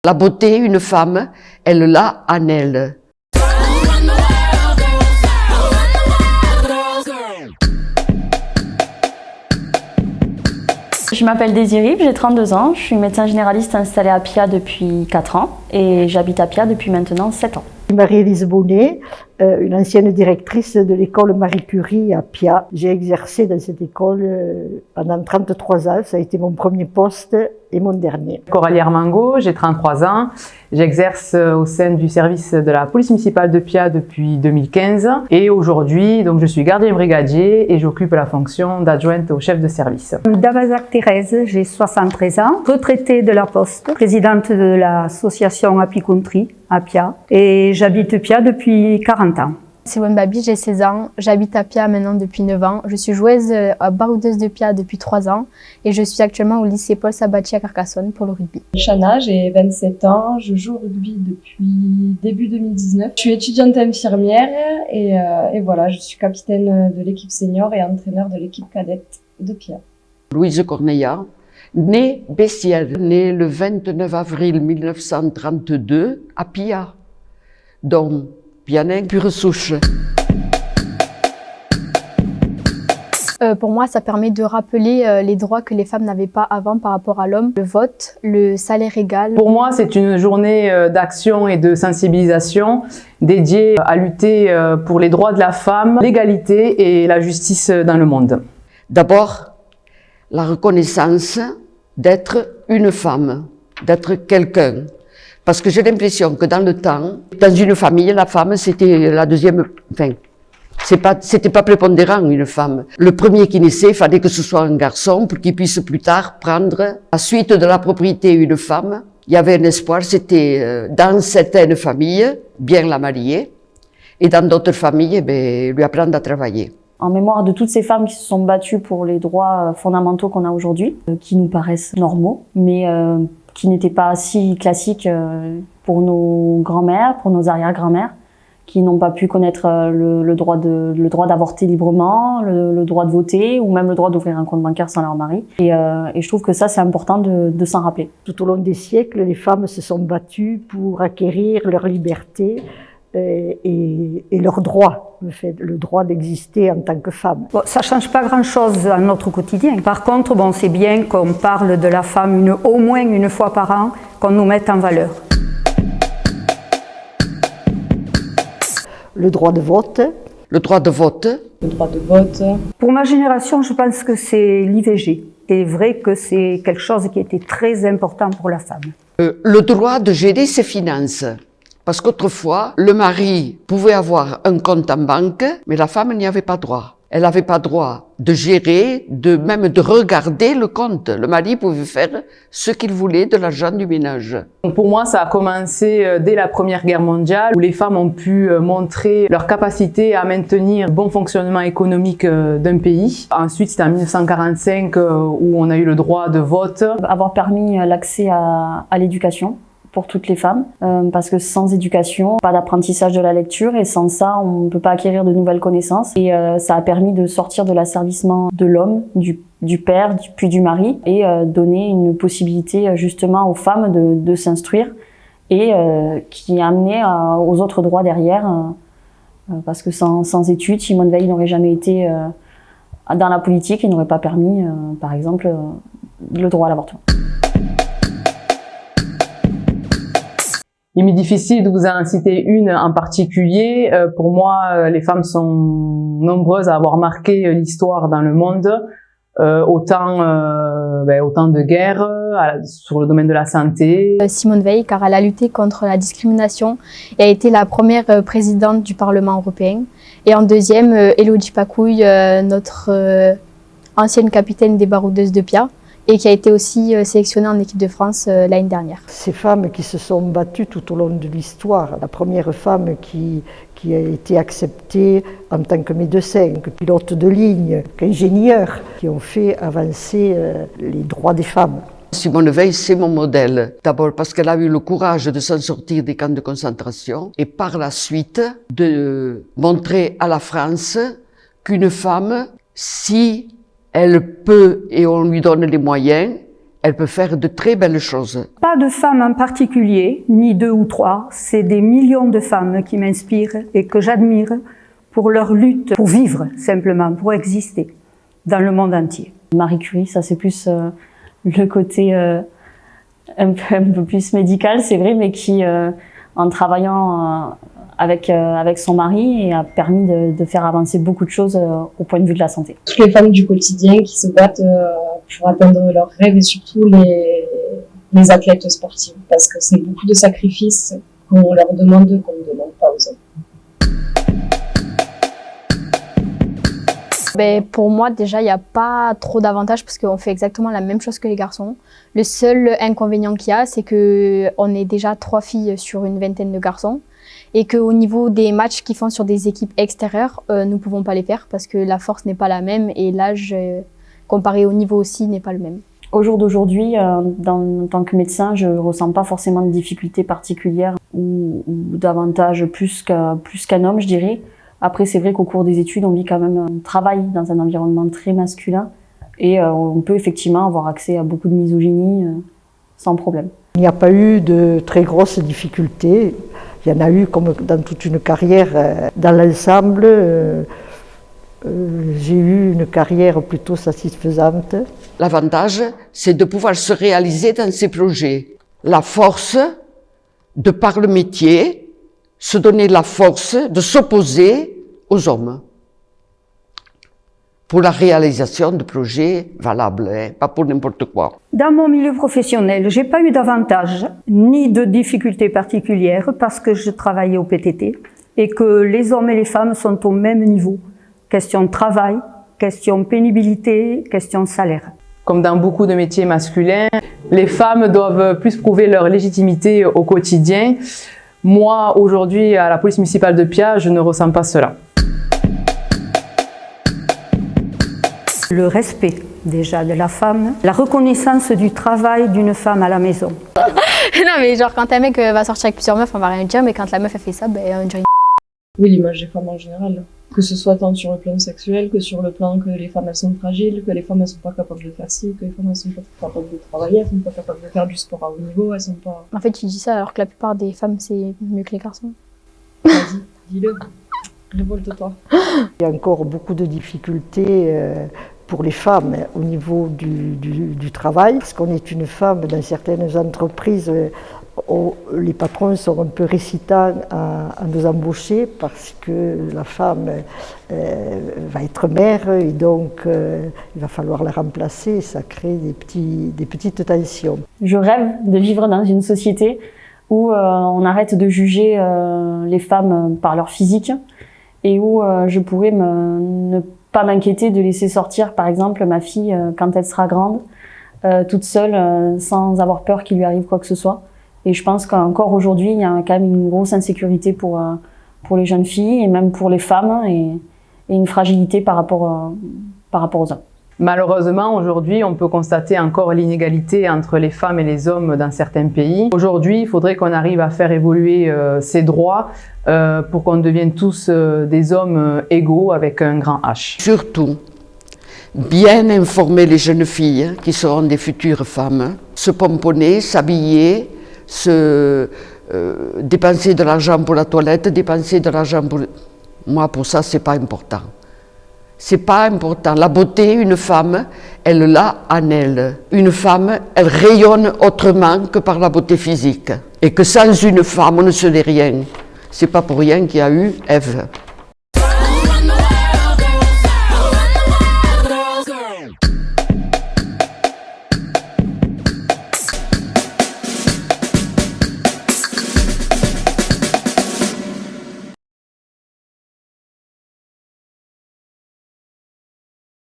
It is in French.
La beauté, une femme, elle l'a en elle. Je m'appelle Désirée, j'ai 32 ans, je suis médecin généraliste installé à Pia depuis 4 ans et j'habite à Pia depuis maintenant 7 ans. Marie-Élise Bonnet, une ancienne directrice de l'école Marie Curie à Pia. J'ai exercé dans cette école pendant 33 ans, ça a été mon premier poste et mon dernier. Coralie Armango, j'ai 33 ans, j'exerce au sein du service de la police municipale de Pia depuis 2015 et aujourd'hui donc je suis gardien brigadier et j'occupe la fonction d'adjointe au chef de service. Davazac Thérèse, j'ai 73 ans, retraitée de la Poste, présidente de l'association Apicontry à Pia et j'habite Pia depuis 40 ans. Simone Babi, j'ai 16 ans, j'habite à Pia maintenant depuis 9 ans. Je suis joueuse baroudeuse de Pia depuis 3 ans et je suis actuellement au lycée Paul Sabatier à Carcassonne pour le rugby. Chana, j'ai 27 ans, je joue au rugby depuis début 2019. Je suis étudiante infirmière et voilà, je suis capitaine de l'équipe senior et entraîneur de l'équipe cadette de Pia. Louise Corneilla, née Bessières, née le 29 avril 1932 à Pia, donc Pianin pure souche. Pour moi, ça permet de rappeler les droits que les femmes n'avaient pas avant par rapport à l'homme. Le vote, le salaire égal. Pour moi, c'est une journée d'action et de sensibilisation dédiée à lutter pour les droits de la femme, l'égalité et la justice dans le monde. D'abord, la reconnaissance d'être une femme, d'être quelqu'un. Parce que j'ai l'impression que dans le temps, dans une famille, la femme, c'était la deuxième, enfin, c'était pas prépondérant, une femme. Le premier qui naissait, il fallait que ce soit un garçon pour qu'il puisse plus tard prendre la suite de la propriété une femme. Il y avait un espoir, c'était dans certaines familles, bien la marier, et dans d'autres familles, lui apprendre à travailler. En mémoire de toutes ces femmes qui se sont battues pour les droits fondamentaux qu'on a aujourd'hui, qui nous paraissent normaux, mais qui n'étaient pas si classiques pour nos grands-mères, pour nos arrière-grand-mères, qui n'ont pas pu connaître le droit d'avorter librement, le droit de voter, ou même le droit d'ouvrir un compte bancaire sans leur mari. Et je trouve que ça, c'est important de s'en rappeler. Tout au long des siècles, les femmes se sont battues pour acquérir leur liberté et leur droit, le droit d'exister en tant que femme. Bon, ça change pas grand-chose à notre quotidien. Par contre, bon, c'est bien qu'on parle de la femme au moins une fois par an, qu'on nous mette en valeur. Le droit de vote. Le droit de vote. Le droit de vote. Pour ma génération, je pense que c'est l'IVG. C'est vrai que c'est quelque chose qui était très important pour la femme. Le droit de gérer ses finances. Parce qu'autrefois, le mari pouvait avoir un compte en banque, mais la femme n'y avait pas droit. Elle n'avait pas droit de gérer, même de regarder le compte. Le mari pouvait faire ce qu'il voulait de l'argent du ménage. Pour moi, ça a commencé dès la Première Guerre mondiale, où les femmes ont pu montrer leur capacité à maintenir le bon fonctionnement économique d'un pays. Ensuite, c'était en 1945 où on a eu le droit de vote. Avoir permis l'accès à l'éducation pour toutes les femmes, parce que sans éducation, pas d'apprentissage de la lecture, et sans ça, on ne peut pas acquérir de nouvelles connaissances. Et ça a permis de sortir de l'asservissement de l'homme, du père, puis du mari, et donner une possibilité justement aux femmes de s'instruire, et qui a amené aux autres droits derrière, parce que sans études, Simone Veil n'aurait jamais été dans la politique et n'aurait pas permis, par exemple, le droit à l'avortement. Il m'est difficile de vous en citer une en particulier. Pour moi, les femmes sont nombreuses à avoir marqué l'histoire dans le monde. Autant de guerres sur le domaine de la santé. Simone Veil, car elle a lutté contre la discrimination et a été la première présidente du Parlement européen. Et en deuxième, Élodie Pacouille, notre ancienne capitaine des baroudeuses de Pia, et qui a été aussi sélectionnée en équipe de France l'année dernière. Ces femmes qui se sont battues tout au long de l'histoire, la première femme qui a été acceptée en tant que médecin, que pilote de ligne, qu'ingénieur, qui ont fait avancer les droits des femmes. Simone Veil, c'est mon modèle. D'abord parce qu'elle a eu le courage de s'en sortir des camps de concentration et par la suite de montrer à la France qu'une femme, si elle peut et on lui donne les moyens, elle peut faire de très belles choses. Pas de femmes en particulier, ni 2 ou 3, c'est des millions de femmes qui m'inspirent et que j'admire pour leur lutte, pour vivre simplement, pour exister dans le monde entier. Marie Curie, ça c'est plus le côté un peu plus médical, c'est vrai, mais qui, en travaillant avec son mari, a permis de faire avancer beaucoup de choses au point de vue de la santé. Toutes les femmes du quotidien qui se battent pour atteindre leurs rêves et surtout les athlètes sportifs, parce que c'est beaucoup de sacrifices qu'on leur demande, qu'on ne demande pas aux hommes. Ben, pour moi, déjà, il n'y a pas trop d'avantages parce qu'on fait exactement la même chose que les garçons. Le seul inconvénient qu'il y a, c'est qu'on est déjà 3 filles sur une vingtaine de garçons et qu'au niveau des matchs qu'ils font sur des équipes extérieures, nous ne pouvons pas les faire parce que la force n'est pas la même et l'âge, comparé au niveau aussi, n'est pas le même. Au jour d'aujourd'hui, en tant que médecin, je ne ressens pas forcément de difficultés particulières ou d'avantages plus qu'un homme, je dirais. Après, c'est vrai qu'au cours des études, on vit quand même un travail dans un environnement très masculin et on peut effectivement avoir accès à beaucoup de misogynie sans problème. Il n'y a pas eu de très grosses difficultés. Il y en a eu comme dans toute une carrière. Dans l'ensemble, j'ai eu une carrière plutôt satisfaisante. L'avantage, c'est de pouvoir se réaliser dans ses projets. La force, de par le métier, se donner la force de s'opposer aux hommes pour la réalisation de projets valables, pas pour n'importe quoi. Dans mon milieu professionnel, j'ai pas eu d'avantage ni de difficultés particulières parce que je travaillais au PTT et que les hommes et les femmes sont au même niveau. Question de travail, question pénibilité, question salaire. Comme dans beaucoup de métiers masculins, les femmes doivent plus prouver leur légitimité au quotidien. Moi, aujourd'hui, à la police municipale de Pia, je ne ressens pas cela. Le respect, déjà, de la femme. La reconnaissance du travail d'une femme à la maison. Non, mais genre, quand un mec va sortir avec plusieurs meufs, on va rien dire, mais quand la meuf, elle fait ça, ben, on dirait une... Oui, l'image des femmes en général. Que ce soit tant sur le plan sexuel que sur le plan que les femmes, elles sont fragiles, que les femmes, elles sont pas capables de faire ci, que les femmes, elles sont pas capables de travailler, elles sont pas capables de faire du sport à haut niveau, elles sont pas... En fait, tu dis ça alors que la plupart des femmes, c'est mieux que les garçons. Vas-y, dis-le. Révolte-toi. Il y a encore beaucoup de difficultés pour les femmes au niveau du travail, parce qu'on est une femme dans certaines entreprises. Les patrons sont un peu réticents à nous embaucher parce que la femme va être mère et donc il va falloir la remplacer. Ça crée des petites tensions. Je rêve de vivre dans une société où on arrête de juger les femmes par leur physique et où je pourrais ne pas m'inquiéter de laisser sortir, par exemple, ma fille quand elle sera grande, toute seule, sans avoir peur qu'il lui arrive quoi que ce soit. Et je pense qu'encore aujourd'hui, il y a quand même une grosse insécurité pour les jeunes filles et même pour les femmes et une fragilité par rapport aux hommes. Malheureusement, aujourd'hui, on peut constater encore l'inégalité entre les femmes et les hommes dans certains pays. Aujourd'hui, il faudrait qu'on arrive à faire évoluer ces droits pour qu'on devienne tous des hommes égaux avec un grand H. Surtout, bien informer les jeunes filles qui seront des futures femmes, se pomponner, s'habiller, dépenser de l'argent pour la toilette, dépenser de l'argent pour... Moi, pour ça, c'est pas important. C'est pas important. La beauté, une femme, elle l'a en elle. Une femme, elle rayonne autrement que par la beauté physique. Et que sans une femme, on ne serait rien. C'est pas pour rien qu'il y a eu Ève.